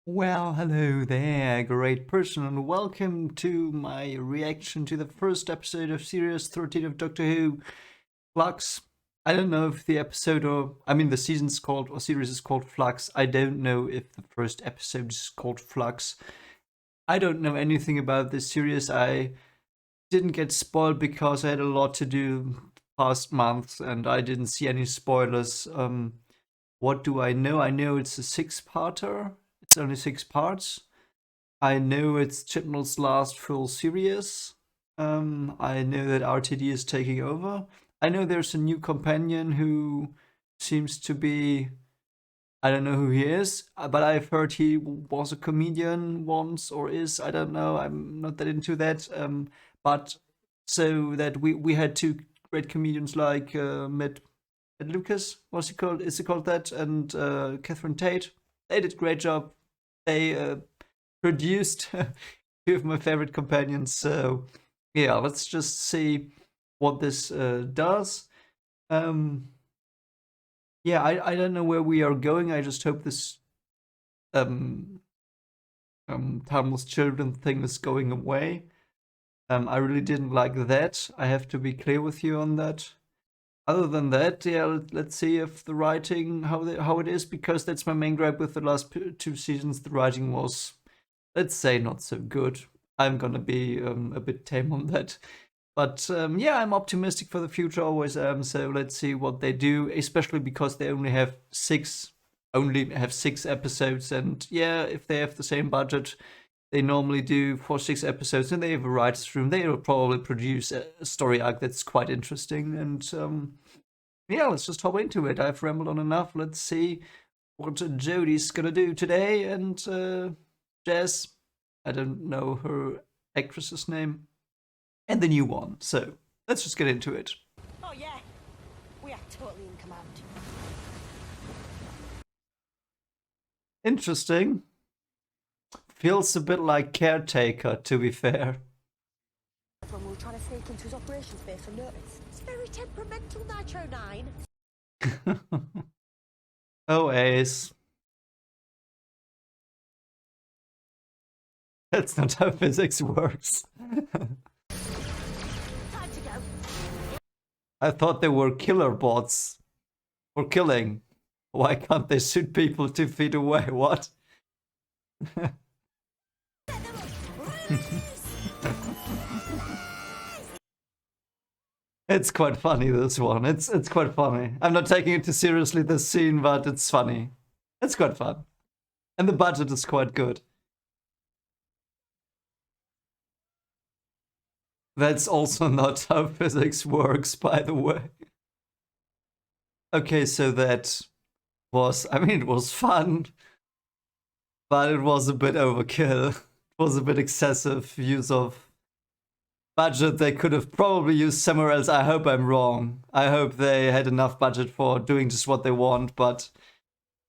Well, hello there, great person, and welcome to my reaction to the first episode of Series 13 of Doctor Who, Flux. I don't know if the episode the season's called, or series is called Flux. I don't know if the first episode is called Flux. I don't know anything about this series. I didn't get spoiled because I had a lot to do past months and I didn't see any spoilers. What do I know? I know it's a six-parter. It's only 6 parts. I know it's Chibnall's last full series. I know that RTD is taking over. I know there's a new companion who seems to be. I don't know who he is, but I've heard he was a comedian once or is. I don't know. I'm not that into that. But so that we had two great comedians like Matt Lucas. What's he called? Is he called that? And Catherine Tate. They did a great job. They produced two of my favorite companions. So yeah, let's just see what this does. Yeah, I don't know where we are going. I just hope this um, Timeless Children thing is going away. I really didn't like that. I have to be clear with you on that. Other than that, yeah, let's see if the writing how it is, because that's my main gripe with the last two seasons. The writing was, let's say, not so good. I'm gonna be a bit tame on that, but yeah, I'm optimistic for the future. Always am. So let's see what they do, especially because they only have six episodes, and yeah, if they have the same budget they normally do for 6 episodes, and they have a writer's room, they will probably produce a story arc that's quite interesting. And yeah, let's just hop into it. I've rambled on enough. Let's see what Jodie's gonna do today. And Jazz, I don't know her actress's name, and the new one. So let's just get into it. Oh yeah, we are totally in command. Interesting. Feels a bit like Caretaker, to be fair. When we were trying to sneak into his operations base unnoticed. It's very temperamental, Nitro 9. Oh, Ace. That's not how physics works. Time to go. I thought they were killer bots for killing. Why can't they shoot people 2 feet away? What? It's quite funny, this one. It's quite funny. I'm not taking it too seriously, this scene, but it's funny. It's quite fun. And the budget is quite good. That's also not how physics works, by the way. Okay, so that was, it was fun, but it was a bit overkill. It was a bit excessive use of budget they could have probably used somewhere else. I hope I'm wrong. I hope they had enough budget for doing just what they want, but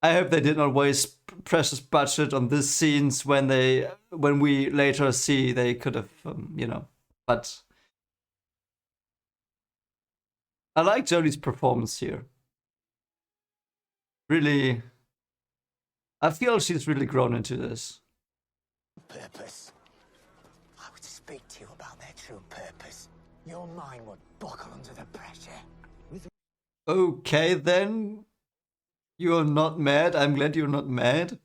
I hope they did not waste precious budget on these scenes when we later see they could have, But I like Jodie's performance here. Really, I feel she's really grown into this. Purpose. I would speak to you about their true purpose. Your mind would buckle under the pressure. Okay, then. You're not mad. I'm glad you're not mad.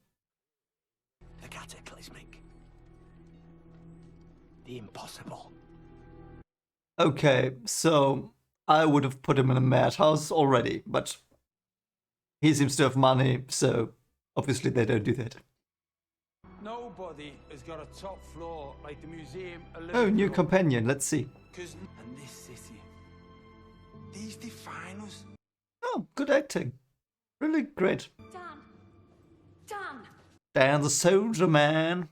The cataclysmic. The impossible. Okay, so I would have put him in a madhouse already, but he seems to have money, so obviously they don't do that. Nobody has got a top floor like the Museum of Oh, new Liverpool. companion. Let's see. And this city, these define us. Oh, good acting. Really great. Dan! Dan the Soldier Man.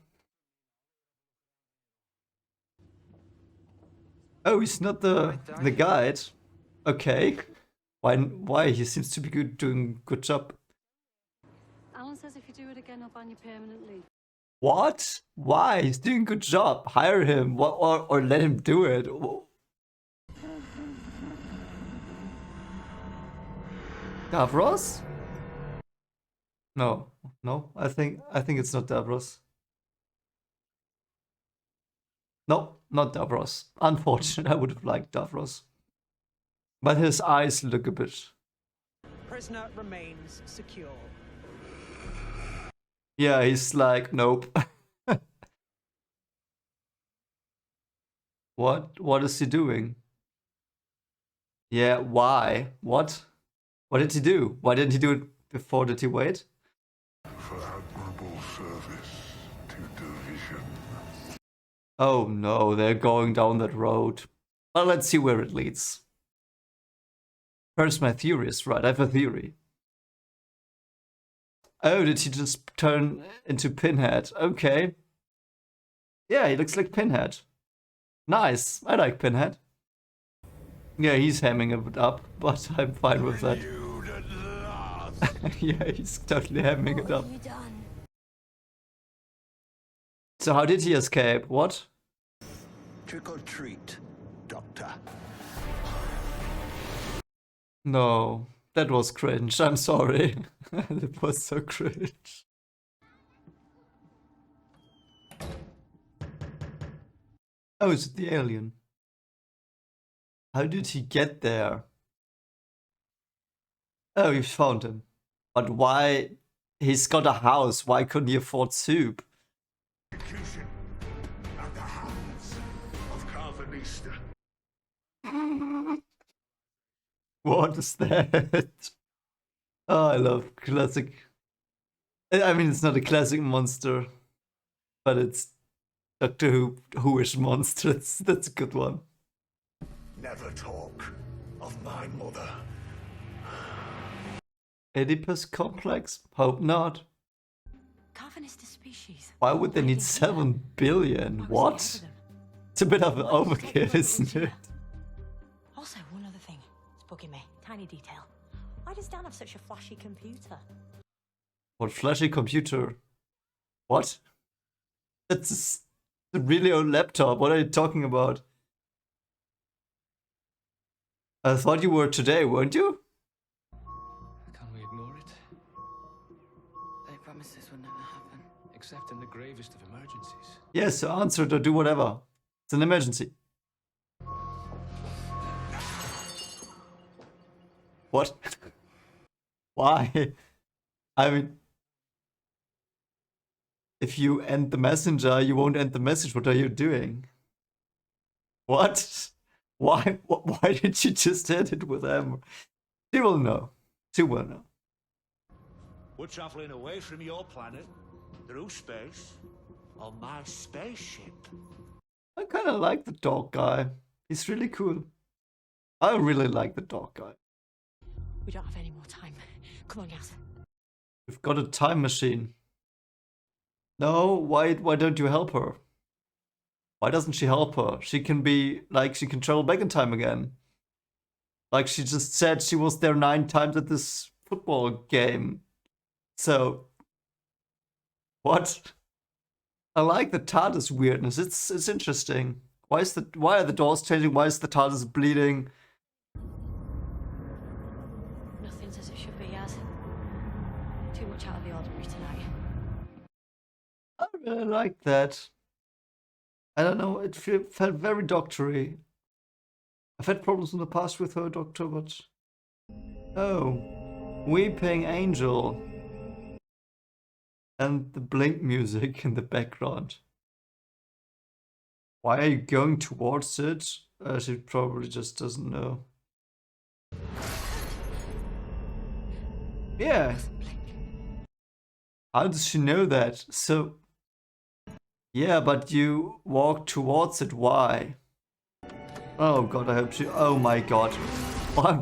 Oh, he's not the guide. Okay. Why? He seems to be doing good job. Alan says if you do it again, he'll ban you permanently. What? Why? He's doing good job. Hire him, or let him do it. Davros? No, no. I think it's not Davros. No, not Davros. Unfortunately, I would have liked Davros. But his eyes look a bit. Prisoner remains secure. Yeah, he's like, nope. What is he doing? Yeah, why? What? What did he do? Why didn't he do it before? Did he wait? For admirable service to division. Oh no, they're going down that road. Well, let's see where it leads. First, my theory is right. I have a theory. Oh, did he just turn into Pinhead? Okay. Yeah, he looks like Pinhead. Nice. I like Pinhead. Yeah, he's hamming it up, but I'm fine with that. Yeah, he's totally hamming it up. What have you done? So how did he escape? What? Trick or treat, Doctor. No, that was cringe. I'm sorry. That was so cringe. Oh, is it the alien? How did he get there? Oh, you found him. But why? He's got a house. Why couldn't he afford soup? Execution at the hands of Calvinista. What is that? Oh, I love classic. I mean, it's not a classic monster, but it's Doctor Who-ish monster. That's a good one. Never talk of my mother. Oedipus complex? Hope not. Calvinist species. Why would they need 7 billion? What? It's a bit of an overkill, isn't it? Also, one other thing. It's bugging me. Tiny detail. Why does Dan have such a flashy computer? What flashy computer? What? That's a really old laptop. What are you talking about? I thought you were today, weren't you? Can we ignore it? They promised this would never happen. Except in the gravest of emergencies. Yes, answer it or do whatever. It's an emergency. What? Why? I mean, if you end the messenger, you won't end the message. What are you doing? What? Why? Why did you just end it with them? She will know. She will know. We're traveling away from your planet, through space, on my spaceship. I kind of like the dog guy. He's really cool. I really like the dog guy. We don't have any more time. Come on, Yaz. We've got a time machine. No, why don't you help her? Why doesn't she help her? She can be, like, she can travel back in time again. Like, she just said she was there 9 times at this football game. So, what? I like the TARDIS weirdness. It's interesting. Why are the doors changing? Why is the TARDIS bleeding? Nothing's as it should be, Yaz. Too much out of the ordinary tonight. I really like that. I don't know, it felt very doctory. I've had problems in the past with her, Doctor, but... Oh, Weeping Angel. And the Blink music in the background. Why are you going towards it? She probably just doesn't know. Yeah. How does she know that? So... Yeah, but you walk towards it. Why? Oh god, I hope she... Oh my god.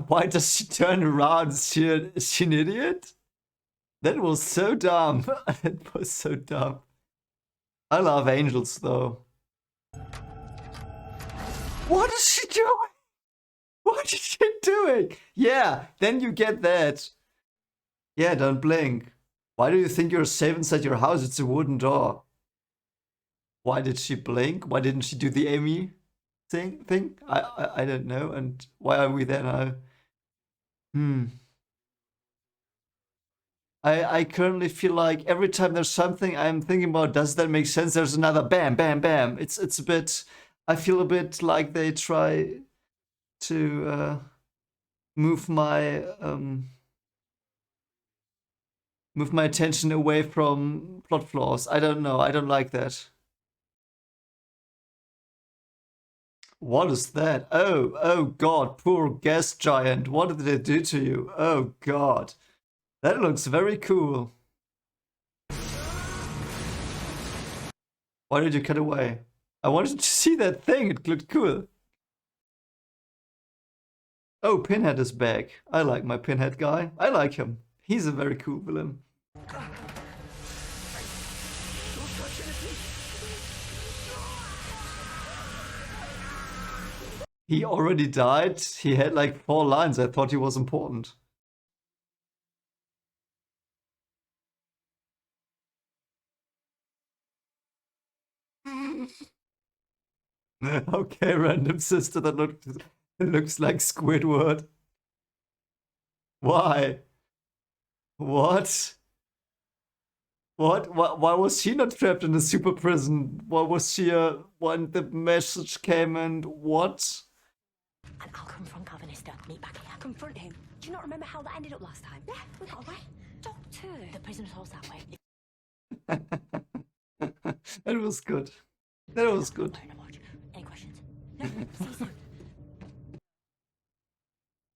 Why does she turn around? Is she an idiot? That was so dumb. That was so dumb. I love angels though. What is she doing? What is she doing? Yeah, then you get that. Yeah, don't blink. Why do you think you're safe inside your house? It's a wooden door. Why did she blink? Why didn't she do the Amy thing? I don't know. And why are we there now? I currently feel like every time there's something I'm thinking about, does that make sense? There's another bam, bam, bam. It's a bit. I feel a bit like they try to move my attention away from plot flaws. I don't know. I don't like that. What is that? Oh God, poor gas giant. What did they do to you? Oh God. That looks very cool. Why did you cut away? I wanted to see that thing. It looked cool. Oh, Pinhead is back. I like my Pinhead guy. I like him. He's a very cool villain. He already died. He had like 4 lines. I thought he was important. Okay, random sister that looks like Squidward. Why? What? What? Why was she not trapped in a super prison? Why was she when the message came and what? And I'll confront Calvinista. Meet back here. Confront him? Do you not remember how that ended up last time? Yeah, we got away. Doctor! The prisoner's hole's that way. That was good. That was good. Any questions? No, see you soon.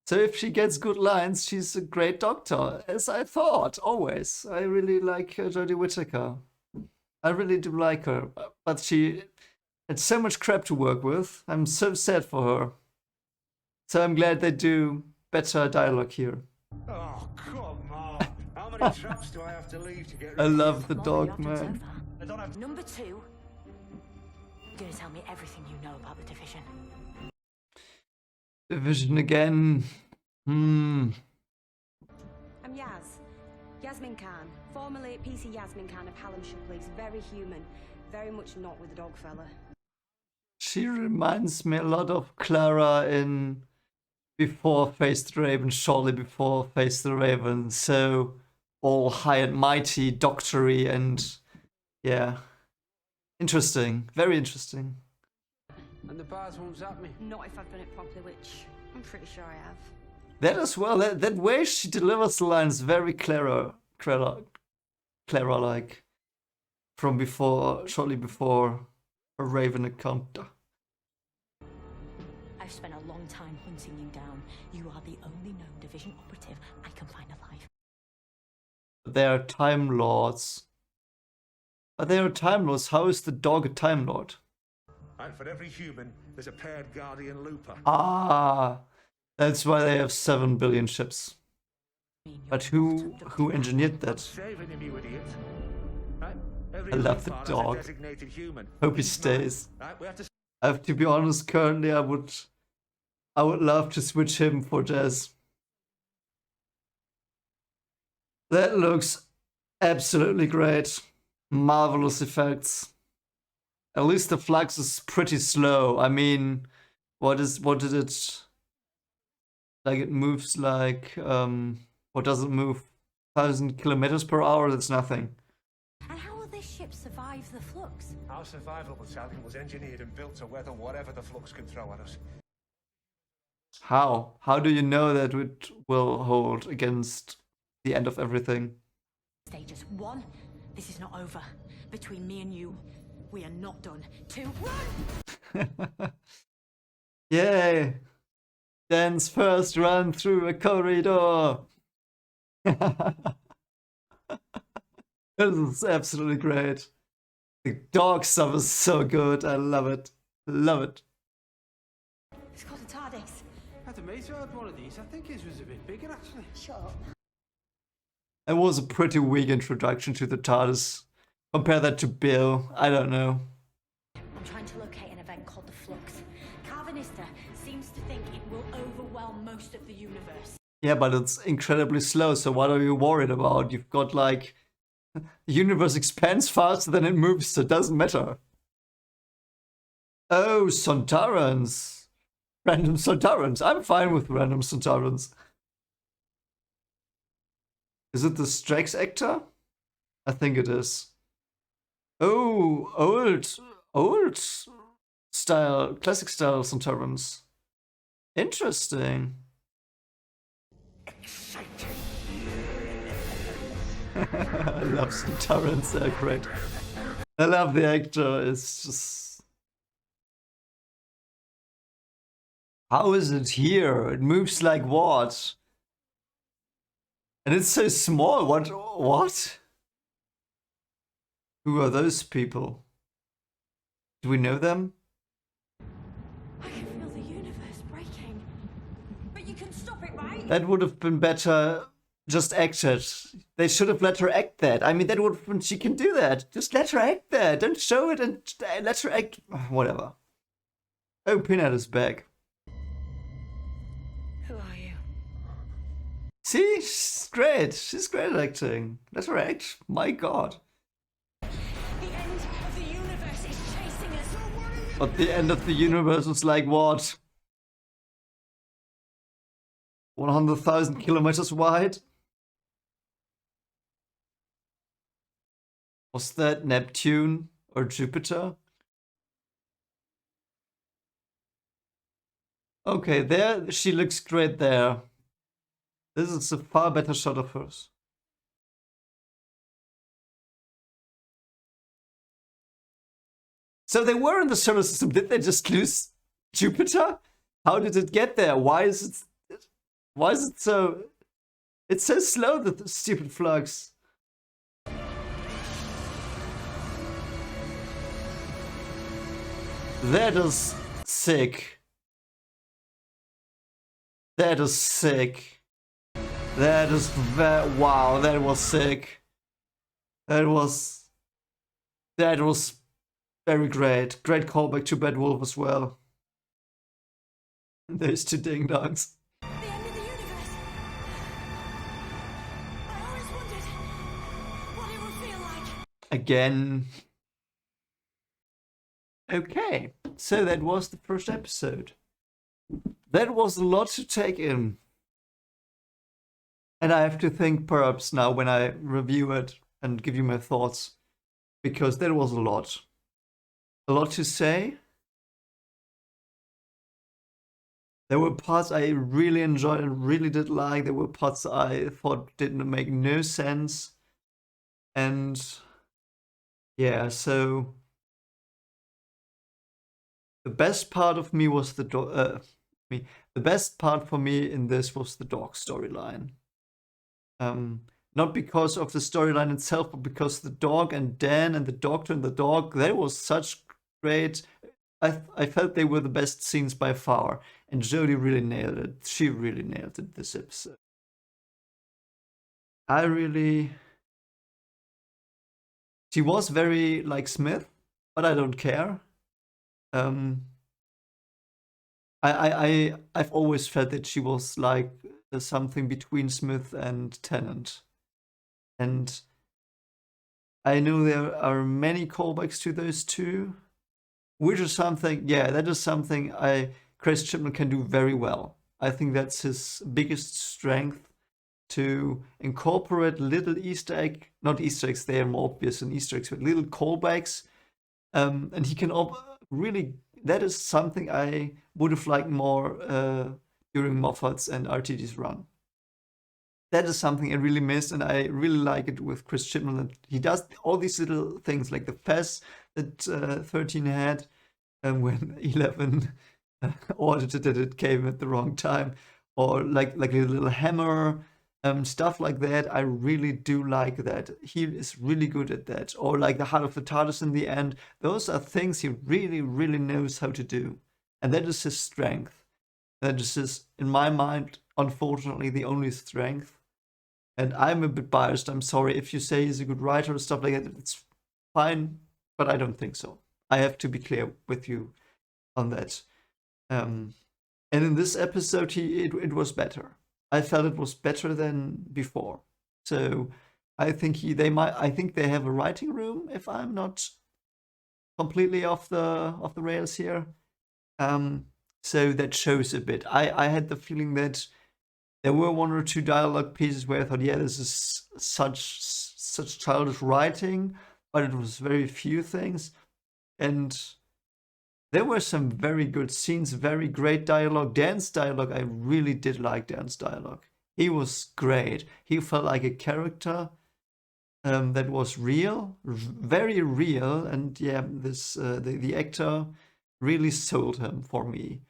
So if she gets good lines, she's a great doctor, as I thought, always. I really like Jodie Whittaker. I really do like her, but she had so much crap to work with. I'm so sad for her. So I'm glad they do better dialogue here. Oh, come on. How many traps do I have to leave to get I rid love the More dog, than you've done man. so far. I don't have... Number 2. You're gonna tell me everything you know about the division. Division again. I'm Yaz. Yasmin Khan. Formerly PC Yasmin Khan of Hallamshire Police. Very human. Very much not with the dog fella. She reminds me a lot of Clara in Before Face the Raven, shortly before Face the Raven. So all high and mighty, doctory, and yeah. Interesting. Very interesting. And the bars won't zap me. Not if I've done it properly, which I'm pretty sure I have. That as well, that way she delivers the lines very Clara-like. From before, shortly before a Raven encounter. I've spent a long time hunting you down. You are the only known division operative I can find alive. They are Time Lords. But they are Time Lords. How is the dog a Time Lord? And for every human, there's a paired guardian looper. Ah, that's why they have 7 billion ships. But who engineered that? Saving him, you idiot. Right? Every I love the looper has a dog. designated human. Hope he He's mine. stays. Right? We have to... I have to be honest, currently I would love to switch him for Jazz. That looks absolutely great. Marvelous effects. At least the flux is pretty slow. I mean, what did it like? It moves like what does it move? 1,000 kilometers per hour. That's nothing. And how will this ship survive the flux? Our survival battalion was engineered and built to weather whatever the flux can throw at us. How? How do you know that it will hold against the end of everything? Stages. 1, this is not over. Between me and you, we are not done. 2, run! Yay! Dan's first run through a corridor! This is absolutely great. The dog stuff is so good. I love it. Love it. It's called a TARDIS. I had a mate who had one of these. I think his was a bit bigger, actually. Shut up. It was a pretty weak introduction to the TARDIS. Compare that to Bill. I don't know. I'm trying to locate an event called the Flux. Calvinista seems to think it will overwhelm most of the universe. Yeah, but it's incredibly slow, so what are you worried about? You've got like... The universe expands faster than it moves, so it doesn't matter. Oh, Sontarans. Random Sontarans. I'm fine with random Sontarans. Is it the Strax actor? I think it is. Oh, old style, classic style Sontarans. Interesting. I love Sontarans, they're great. I love the actor, it's just... How is it here? It moves like what? And it's so small, what? Who are those people? Do we know them? I can feel the universe breaking. But you can stop it, right? That would have been better just acted. They should have let her act that. I mean, that would have been, she can do that. Just let her act that. Don't show it and let her act. Whatever. Oh, Peanut is back. Who are you? See? She's great. She's great at acting. Let her act. My god. The end of the universe is chasing us. But the end of the universe is like what? 100,000 kilometers wide? Was that Neptune or Jupiter? Okay, there she looks great there. This is a far better shot of hers. So they were in the solar system. Did they just lose Jupiter? How did it get there? Why is it so... It's so slow, the stupid Flux. That is sick. That is sick. That is wow, that was sick. That was very great. Great callback to Bad Wolf as well. Those two ding dongs. The end of the universe. I always wondered what it would feel like. Again. Okay, so that was the first episode. That was a lot to take in. And I have to think perhaps now when I review it and give you my thoughts, because that was a lot. A lot to say. There were parts I really enjoyed and really did like. There were parts I thought didn't make no sense. And yeah, so the best part of me was the the best part for me in this was the dog storyline. Not because of the storyline itself, but because the dog and Dan and the doctor and the dog, that was such great. I felt they were the best scenes by far, and Jodie really nailed it. She really nailed it this episode. She was very like Smith, but I don't care. I've always felt that she was like something between Smith and Tennant. And I know there are many callbacks to those two, which is something, yeah, that is something Chris Chibnall can do very well. I think that's his biggest strength, to incorporate little Easter egg, not Easter eggs, they are more obvious than Easter eggs, but little callbacks. And he can really, that is something I would have liked more during Moffat's and RTD's run. That is something I really missed, and I really like it with Chris Chibnall. And he does all these little things, like the fez that 13 had, when 11 audited that it came at the wrong time, or like a little hammer, stuff like that. I really do like that. He is really good at that. Or like the Heart of the TARDIS in the end. Those are things he really, really knows how to do. And that is his strength. That is his, in my mind, unfortunately, the only strength. And I'm a bit biased. I'm sorry if you say he's a good writer or stuff like that. It's fine, but I don't think so. I have to be clear with you on that. And in this episode, it was better. I felt it was better than before. So I think I think they have a writing room, if I'm not completely off the rails here. So that shows a bit. I had the feeling that There were one or two dialogue pieces where I thought, yeah, this is such childish writing, but it was very few things. And there were some very good scenes, very great dialogue. Dan's dialogue, I really did like Dan's dialogue. He was great. He felt like a character that was real, very real, and yeah, this the actor really sold him for me.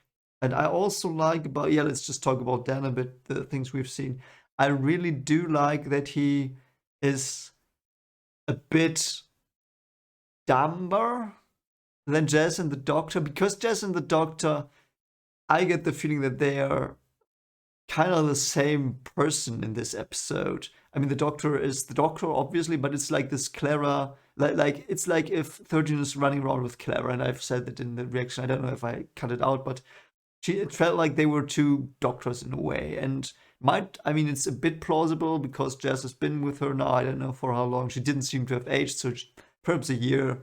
And I also like about, yeah, let's just talk about Dan a bit, the things we've seen. I really do like that he is a bit dumber than Jess and the Doctor, because Jess and the Doctor, I get the feeling that they are kind of the same person in this episode. I mean, the Doctor is the Doctor, obviously, but it's like this Clara, like it's like if 13 is running around with Clara, and I've said that in the reaction. I don't know if I cut it out, but it felt like they were two doctors in a way, and I mean, it's a bit plausible because Jess has been with her now, I don't know for how long. She didn't seem to have aged, so perhaps a year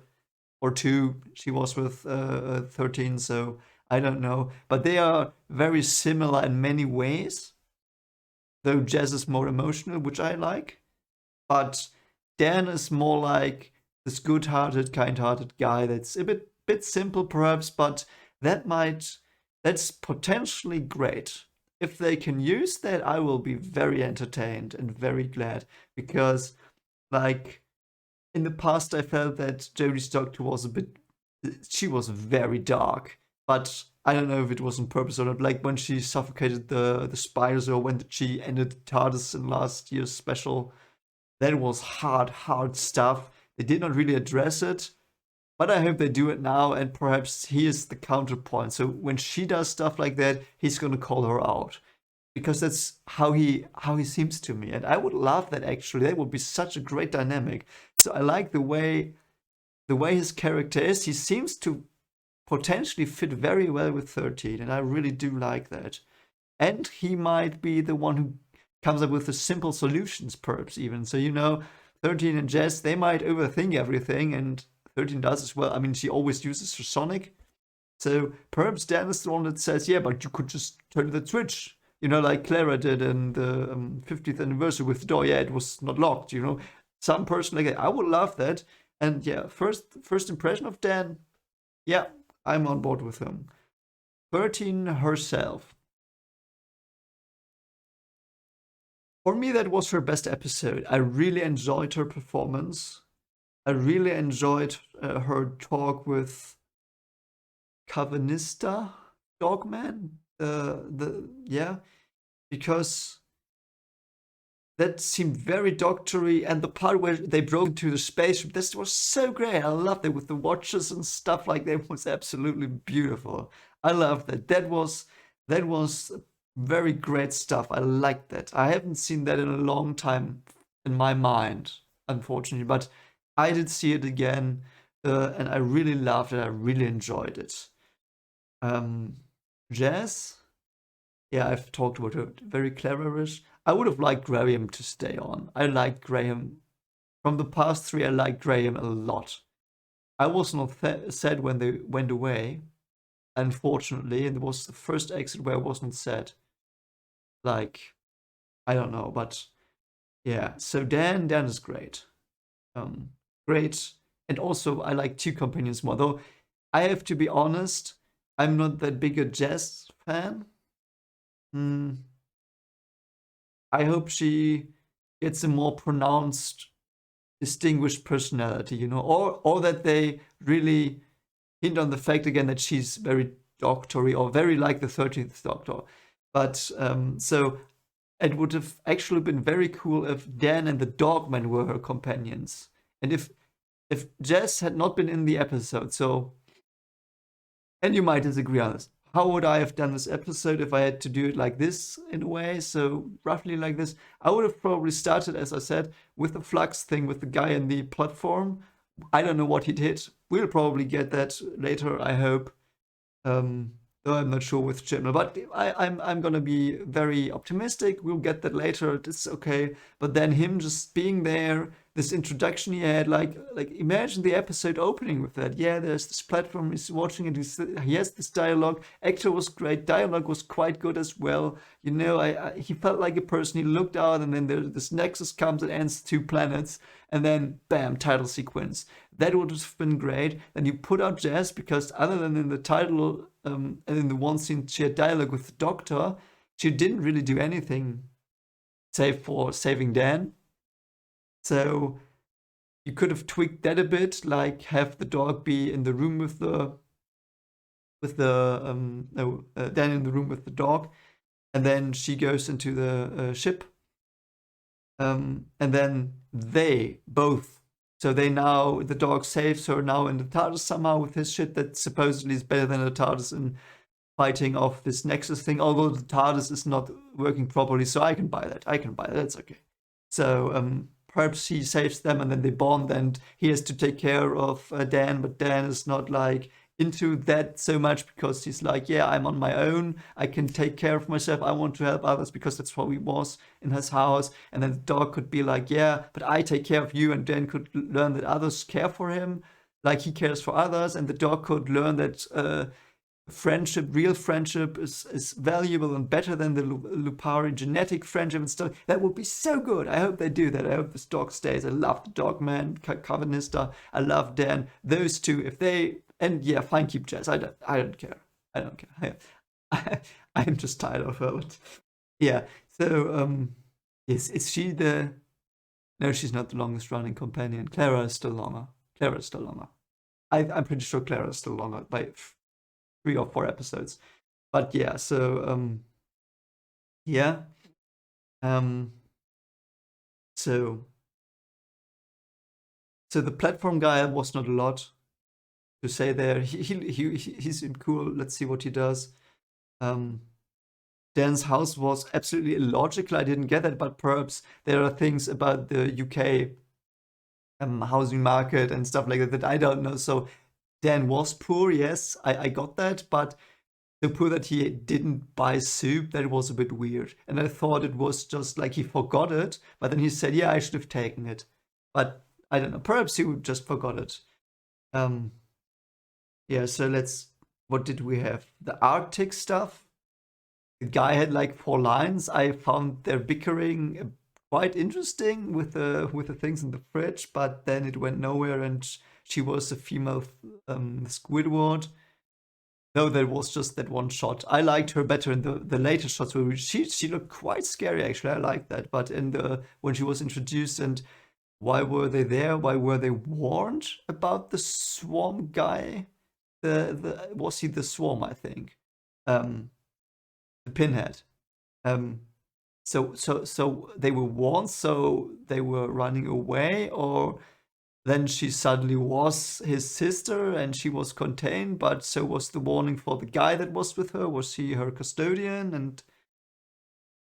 or two she was with 13, so I don't know. But they are very similar in many ways, though Jess is more emotional, which I like. But Dan is more like this good-hearted, kind-hearted guy that's a bit simple perhaps, but that's potentially great. If they can use that, I will be very entertained and very glad, because like in the past I felt that Jodie's Doctor was she was very dark, but I don't know if it was on purpose or not. Like when she suffocated the spiders, or when she ended the TARDIS in last year's special, that was hard stuff. They did not really address it, but I hope they do it now, and perhaps he is the counterpoint. So when she does stuff like that, he's gonna call her out, because that's how he seems to me, and I would love that. Actually, that would be such a great dynamic. So I like the way his character is. He seems to potentially fit very well with 13, and I really do like that. And he might be the one who comes up with the simple solutions, perhaps even. So 13 and Jess, they might overthink everything, and 13 does as well. I mean, she always uses her sonic. So perhaps Dan is the one that says, yeah, but you could just turn the switch. Like Clara did in the 50th anniversary with the door. Yeah, it was not locked, Some person like that. I would love that. And yeah, first impression of Dan, yeah, I'm on board with him. 13 herself. For me, that was her best episode. I really enjoyed her performance. I really enjoyed her talk with Covenista Dogman. Because that seemed very doctory, and the part where they broke into the spaceship, this was so great. I loved it with the watches and stuff like that. It was absolutely beautiful. I loved that. That was very great stuff. I liked that. I haven't seen that in a long time in my mind, unfortunately, but I did see it again, and I really loved it. I really enjoyed it. Jazz, yeah, I've talked about her. Very cleverish. I would have liked Graham to stay on. I liked Graham. From the past three, I liked Graham a lot. I was not sad when they went away, unfortunately, and it was the first exit where I wasn't sad. Like, I don't know, but yeah. So Dan is great. Great. And also, I like two companions more. Though, I have to be honest, I'm not that big a Jess fan. I hope she gets a more pronounced, distinguished personality, or that they really hint on the fact again that she's very doctory, or very like the 13th Doctor. But so it would have actually been very cool if Dan and the Dogman were her companions, and if Jess had not been in the episode. So, and you might disagree on this. How would I have done this episode if I had to do it like this in a way? So roughly like this. I would have probably started, as I said, with the Flux thing with the guy in the platform. I don't know what he did. We'll probably get that later, I hope. Though I'm not sure which channel. But I'm gonna be very optimistic. We'll get that later. It's okay. But then him just being there, this introduction he had, like imagine the episode opening with that. Yeah, there's this platform, he's watching it, he has this dialogue. Actor was great, dialogue was quite good as well. You know, he felt like a person. He looked out, and then this nexus comes and ends 2 planets, and then bam, title sequence. That would have been great. Then you put out Jazz, because other than in the title and in the one scene she had dialogue with the Doctor, she didn't really do anything save for saving Dan. So you could have tweaked that a bit, like have the dog be in the room with the Dan in the room with the dog, and then she goes into the ship, and then they both. So the dog saves her now in the TARDIS somehow with his shit that supposedly is better than the TARDIS in fighting off this Nexus thing. Although the TARDIS is not working properly, so I can buy that. That's okay. So perhaps he saves them, and then they bond, and he has to take care of Dan, but Dan is not like into that so much, because he's like, yeah, I'm on my own, I can take care of myself, I want to help others, because that's what he was in his house. And then the dog could be like, yeah, but I take care of you, and Dan could learn that others care for him, like he cares for others, and the dog could learn that friendship, real friendship, is valuable and better than the Lupari genetic friendship and stuff. That would be so good. I hope they do that. I hope this dog stays. I love the dog, man. Covenista. I love Dan. Those two, if they, and yeah, fine, keep Jess. I don't care. I don't care. I'm just tired of her. But yeah. So is she the? No, she's not the longest running companion. Clara is still longer. I'm pretty sure Clara is still longer by 3 or 4 episodes. But yeah, so yeah. So the platform guy was not a lot to say there. He seemed cool. Let's see what he does. Dan's house was absolutely illogical. I didn't get it, but perhaps there are things about the UK housing market and stuff like that I don't know. So Dan was poor, yes, I got that, but so poor that he didn't buy soup, that was a bit weird. And I thought it was just like he forgot it, but then he said, yeah, I should have taken it. But I don't know, perhaps he just forgot it. Yeah, so what did we have? The Arctic stuff. The guy had like 4 lines. I found their bickering quite interesting with the things in the fridge, but then it went nowhere, and she was a female Squidward. No, that was just that one shot. I liked her better in the later shots where she looked quite scary, actually. I liked that. But when she was introduced, and why were they there? Why were they warned about the swarm guy? Was he the swarm, I think? The pinhead. So they were warned, so they were running away, or then she suddenly was his sister and she was contained, but so was the warning for the guy that was with her. Was he her custodian? And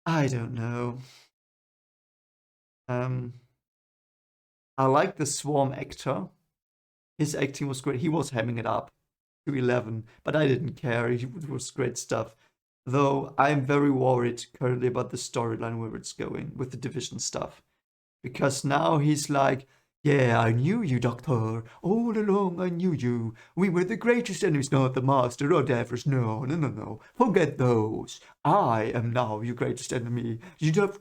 I don't know. I like the swarm actor. His acting was great. He was hamming it up to 11, but I didn't care. It was great stuff. Though I'm very worried currently about the storyline, where it's going with the division stuff. Because now he's like, yeah, I knew you, Doctor. All along I knew you. We were the greatest enemies, not the Master or Davros. No. Forget those. I am now your greatest enemy. You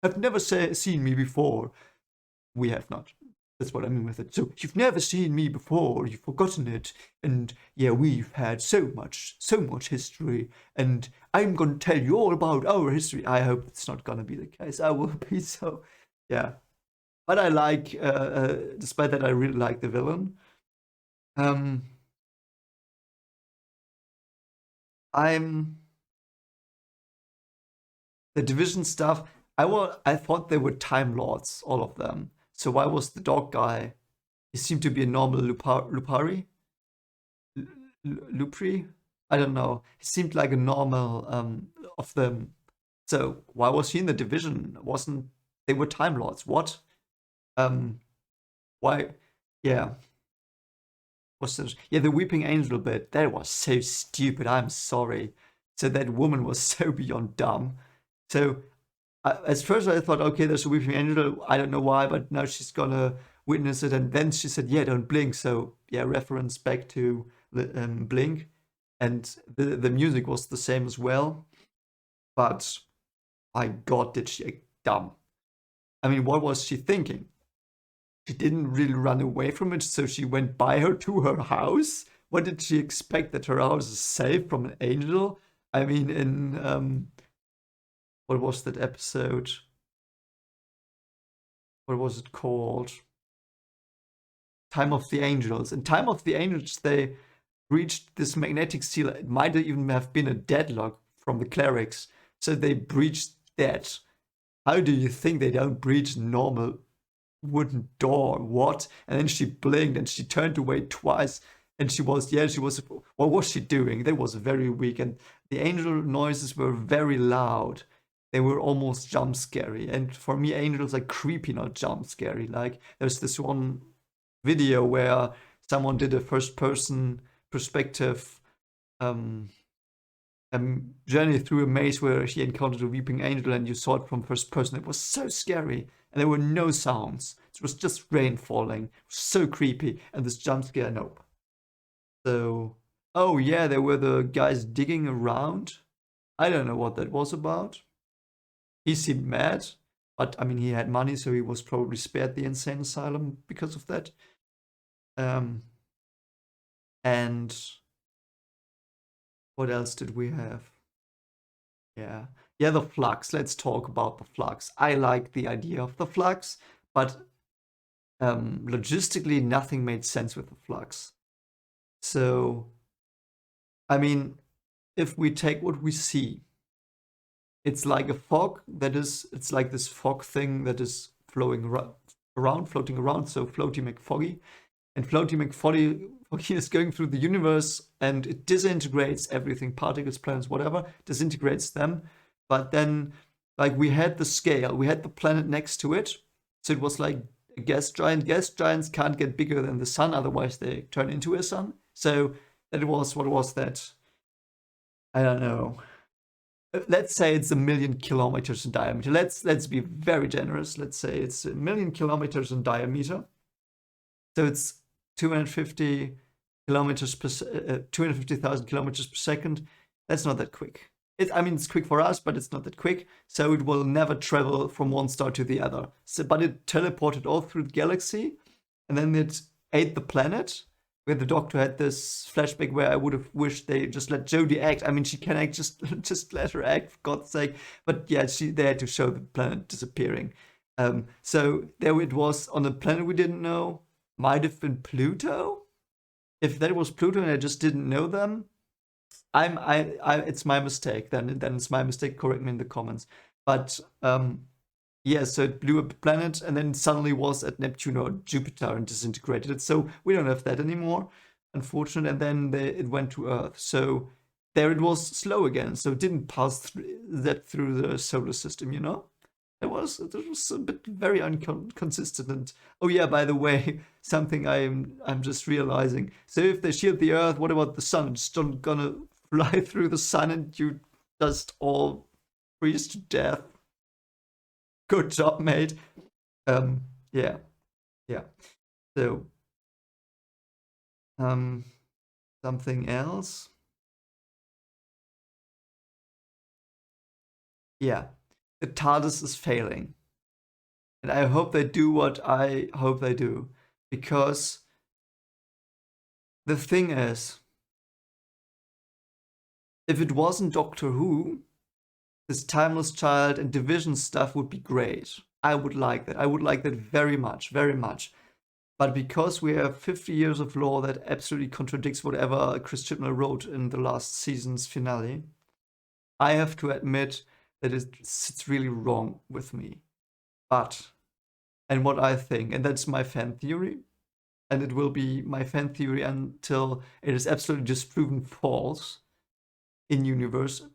have never seen me before. We have not. That's what I mean with it. So you've never seen me before. You've forgotten it. And yeah, we've had so much history. And I'm going to tell you all about our history. I hope it's not going to be the case. I will be so, yeah. But I like, despite that, I really like the villain. The division stuff. I thought they were Time Lords, all of them. So why was the dog guy? He seemed to be a normal Lupari. Lupri? I don't know. He seemed like a normal of them. So why was he in the division? They were Time Lords? What? Why? Yeah. What's this? Yeah, the Weeping Angel bit. That was so stupid. I'm sorry. So that woman was so beyond dumb. So At first I thought, okay, there's a weeping angel. I don't know why, but now she's gonna witness it. And then she said, yeah, don't blink. So yeah, reference back to Blink. And the music was the same as well. But my God, did she act dumb. I mean, what was she thinking? She didn't really run away from it, so she went by her to her house. What did she expect, that her house is safe from an angel? I mean, in what was that episode? What was it called? Time of the Angels. In Time of the Angels, they breached this magnetic seal. It might even have been a deadlock from the clerics. So they breached that. How do you think they don't breach normal wooden door? What? And then she blinked and she turned away twice. And she was, what was she doing? That was very weak. And the angel noises were very loud. They were almost jump scary. And for me, angels are creepy, not jump scary. Like, there's this one video where someone did a first person perspective journey through a maze where he encountered a weeping angel and you saw it from first person. It was so scary and there were no sounds. It was just rain falling. It was so creepy. And this jump scare, nope. So, oh yeah, there were the guys digging around. I don't know what that was about. He seemed mad, but I mean, he had money, so he was probably spared the insane asylum because of that. And what else did we have? Yeah, the Flux. Let's talk about the Flux. I like the idea of the Flux, but logistically, nothing made sense with the Flux. So, I mean, if we take what we see, it's like a fog it's like this fog thing that is floating around, so Floaty McFoggy. And Floaty McFoggy is going through the universe and it disintegrates everything, particles, planets, whatever, disintegrates them. But then, like, we had the scale, we had the planet next to it, so it was like a gas giant. Gas giants can't get bigger than the sun, otherwise they turn into a sun. So that was, what was that? I don't know. Let's say it's 1 million kilometers in diameter. Let's be very generous. Let's say it's 1 million kilometers in diameter. So it's 250 kilometers per 250,000 kilometers per second. That's not that quick. It's quick for us, but it's not that quick. So it will never travel from one star to the other. So, but it teleported all through the galaxy, and then it ate the planet. Where the Doctor had this flashback where I would have wished they just let Jodie act. I mean, she can act, just let her act, for God's sake. But yeah, they had to show the planet disappearing. So there it was on a planet we didn't know. Might have been Pluto. If that was Pluto and I just didn't know them, it's my mistake. Then it's my mistake. Correct me in the comments. But yeah, so it blew up the planet and then suddenly was at Neptune or Jupiter and disintegrated it. So we don't have that anymore, unfortunately. And then it went to Earth. So there it was slow again. So it didn't pass through the solar system, you know? It was a bit very inconsistent. And oh yeah, by the way, something I'm just realizing. So if they shield the Earth, what about the sun? It's still gonna fly through the sun and you just all freeze to death. Good job, mate. Yeah. So, something else. Yeah, the TARDIS is failing, and I hope they do what I hope they do, because the thing is, if it wasn't Doctor Who, this Timeless Child and Division stuff would be great. I would like that. I would like that very much, very much. But because we have 50 years of lore that absolutely contradicts whatever Chris Chibnall wrote in the last season's finale, I have to admit that it's really wrong with me. But, and what I think, and that's my fan theory, and it will be my fan theory until it is absolutely disproven false in universe.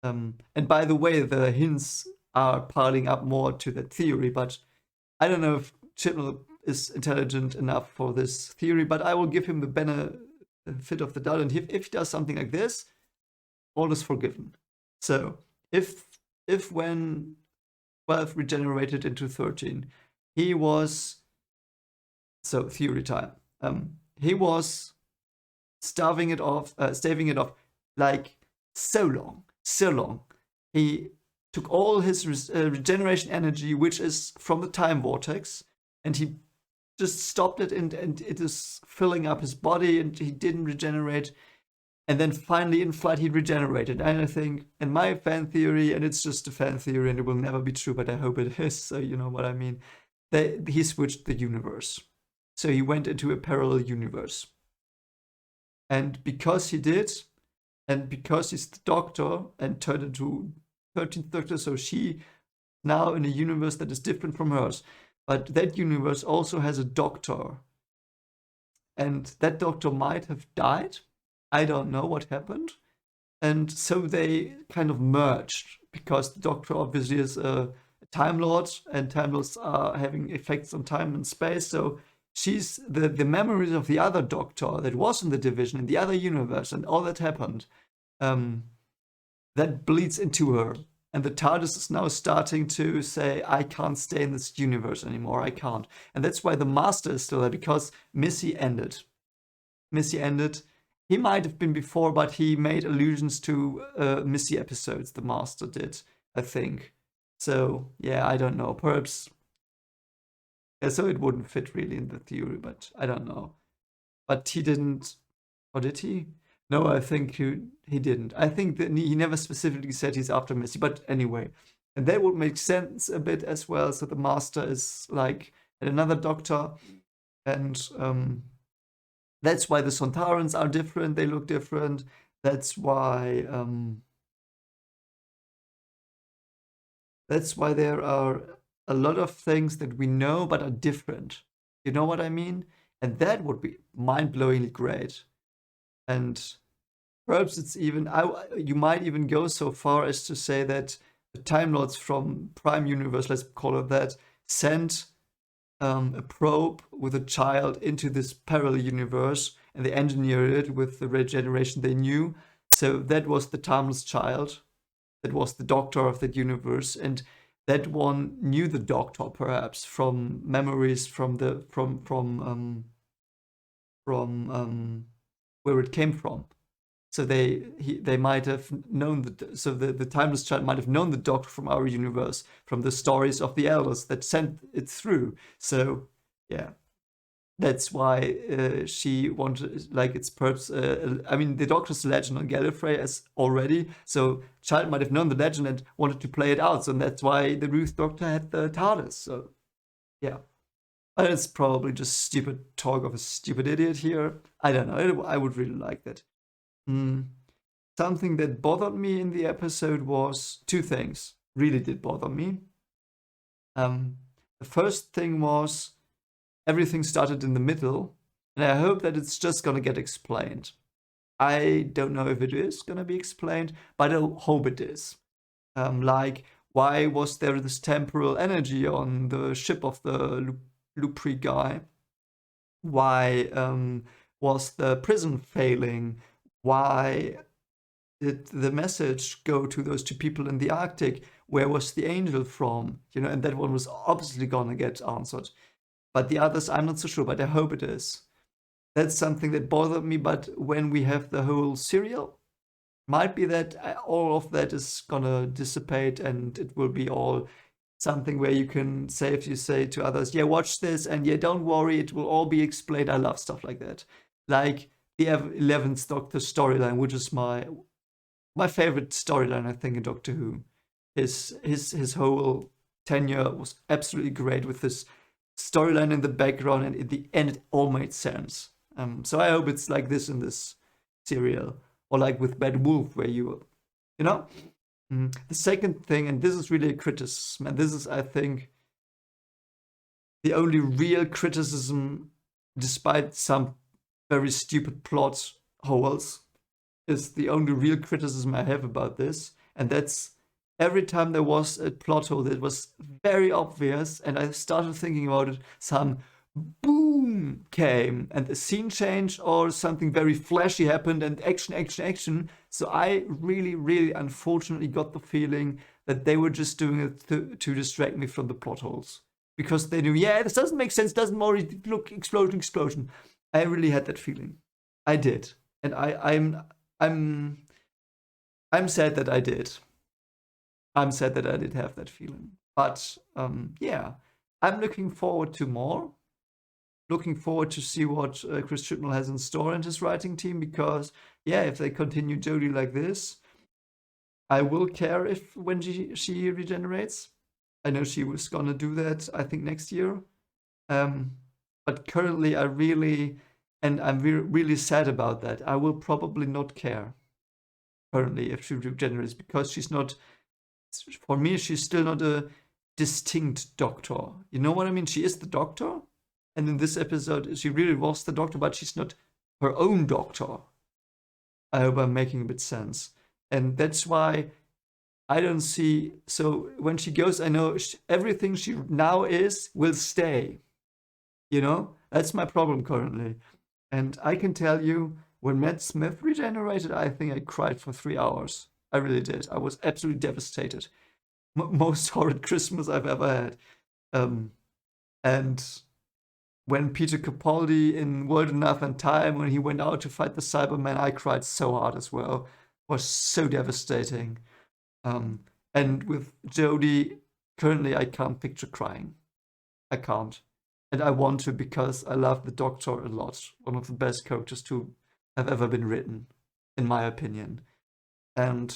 And by the way, the hints are piling up more to that theory, but I don't know if Chibnall is intelligent enough for this theory, but I will give him the benefit of the doubt, and if he does something like this, all is forgiven. So if when 12 regenerated into 13. He was, so theory time. He was staving it off like so long. He took all his regeneration energy, which is from the time vortex, and he just stopped it, and it is filling up his body, and he didn't regenerate. And then finally in flight he regenerated. And I think, in my fan theory, and it's just a fan theory and it will never be true, but I hope it is, so you know what I mean, that he switched the universe. So he went into a parallel universe. And because he did, and because he's the Doctor and turned into 13th Doctor, so she now in a universe that is different from hers. But that universe also has a Doctor. And that Doctor might have died. I don't know what happened. And so they kind of merged, because the Doctor obviously is a Time Lord, and Time Lords are having effects on time and space. So she's the memories of the other Doctor that was in the division, in the other universe, and all that happened, that bleeds into her. And the TARDIS is now starting to say, I can't stay in this universe anymore, I can't. And that's why the Master is still there, because Missy ended. He might have been before, but he made allusions to Missy episodes, the Master did, I think. So, yeah, I don't know. Perhaps. Yeah, so it wouldn't fit really in the theory, but I don't know. But he didn't. Or did he? No, I think he didn't. I think that he never specifically said he's after Missy, but anyway. And that would make sense a bit as well. So the Master is like another Doctor. And that's why the Sontarans are different. They look different. That's why there are a lot of things that we know but are different. You know what I mean? And that would be mind-blowingly great. And perhaps it's even, you might even go so far as to say that the Time Lords from Prime Universe, let's call it that, sent a probe with a child into this parallel universe, and they engineered it with the regeneration they knew. So that was the timeless child. That was the Doctor of that universe, and that one knew the Doctor perhaps from memories from where it came from. So they might have known the timeless child might have known the Doctor from our universe, from the stories of the elders that sent it through. So yeah, that's why she wanted, like, it's perhaps I mean, the Doctor's a legend on Gallifrey as already, so child might have known the legend and wanted to play it out. So that's why the Ruth Doctor had the TARDIS. So yeah. But it's probably just stupid talk of a stupid idiot here. I don't know. I would really like that. Something that bothered me in the episode was two things. Really did bother me. The first thing was everything started in the middle, and I hope that it's just gonna get explained. I don't know if it is gonna be explained, but I hope it is. Like, why was there this temporal energy on the ship of the Lupri guy? Why was the prison failing? Why did the message go to those two people in the Arctic? Where was the angel from? You know, and that one was obviously gonna get answered. But the others, I'm not so sure, but I hope it is. That's something that bothered me, but when we have the whole serial, might be that all of that is gonna dissipate, and it will be all something where you can say, if you say to others, yeah, watch this, and yeah, don't worry, it will all be explained. I love stuff like that. Like the 11th Doctor storyline, which is my favorite storyline, I think, in Doctor Who. His whole tenure was absolutely great, with this storyline in the background, and in the end it all made sense. So I hope it's like this in this serial, or like with Bad Wolf, where you know. The second thing, and this is really a criticism, and this is, I think, the only real criticism, despite some very stupid plot holes, is the only real criticism I have about this, and that's every time there was a plot hole that was very obvious, and I started thinking about it, some boom came, and a scene change or something very flashy happened, and action. So I really, really unfortunately got the feeling that they were just doing it to distract me from the plot holes. Because they knew, yeah, this doesn't make sense, doesn't more look explosion. I really had that feeling. I did. And I'm sad that I did. I'm sad that I did have that feeling. But yeah, I'm looking forward to more. Looking forward to see what Chris Chibnall has in store in his writing team, because yeah, if they continue Jodie like this, I will care if when she regenerates. I know she was gonna do that, I think, next year. But currently, I'm really sad about that. I will probably not care currently if she regenerates, because she's not. For me, she's still not a distinct Doctor. You know what I mean? She is the Doctor, and in this episode, she really was the Doctor, but she's not her own Doctor. I hope I'm making a bit sense, and that's why I don't see. So when she goes, I know everything she now is will stay. You know, that's my problem currently. And I can tell you, when Matt Smith regenerated, I think I cried for 3 hours. I really did. I was absolutely devastated. Most horrid Christmas I've ever had. And when Peter Capaldi in World Enough and Time, when he went out to fight the Cybermen, I cried so hard as well. It was so devastating. And with Jodie, currently I can't picture crying. I can't. And I want to, because I love the Doctor a lot. One of the best characters to have ever been written, in my opinion. And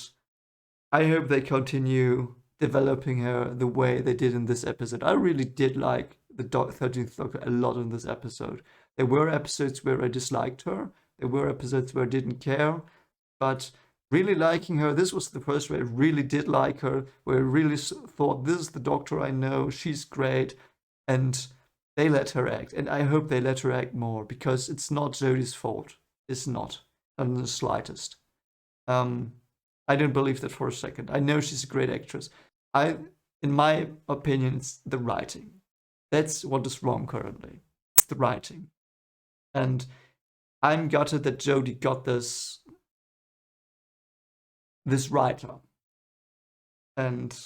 I hope they continue developing her the way they did in this episode. I really did like the 13th Doctor a lot in this episode. There were episodes where I disliked her. There were episodes where I didn't care. But really liking her, this was the first where I really did like her, where I really thought, this is the Doctor I know, she's great. And they let her act, and I hope they let her act more, because it's not Jodie's fault. It's not in the slightest. I don't believe that for a second. I know she's a great actress. In my opinion, it's the writing. That's what is wrong currently. It's the writing, and I'm gutted that Jodie got this writer, and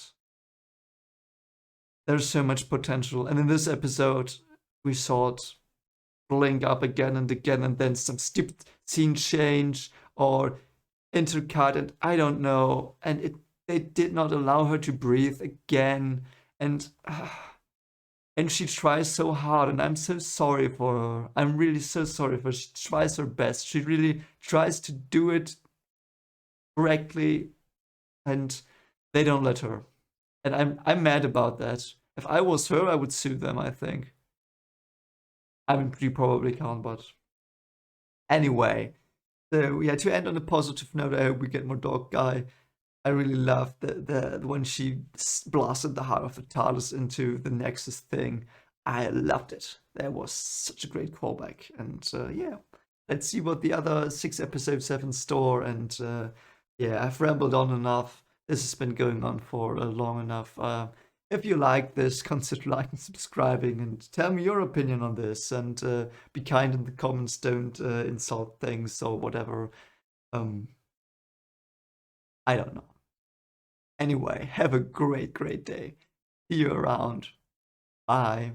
there's so much potential. And in this episode, we saw it blink up again and again, and then some stupid scene change or intercut, and I don't know. And they did not allow her to breathe again. And she tries so hard, and I'm so sorry for her. I'm really so sorry for her. She tries her best. She really tries to do it correctly, and they don't let her. And I'm mad about that. If I was her, I would sue them, I think. I mean, you probably can't, but anyway. So yeah, to end on a positive note, I hope we get more Dog Guy. I really loved the when she blasted the heart of the TARDIS into the Nexus thing. I loved it. That was such a great callback. And yeah, let's see what the other 6 episodes have in store. And yeah, I've rambled on enough. This has been going on for long enough. If you like this, consider liking, subscribing, and tell me your opinion on this. And be kind in the comments. Don't insult things or whatever. I don't know. Anyway, have a great day. See you around. Bye.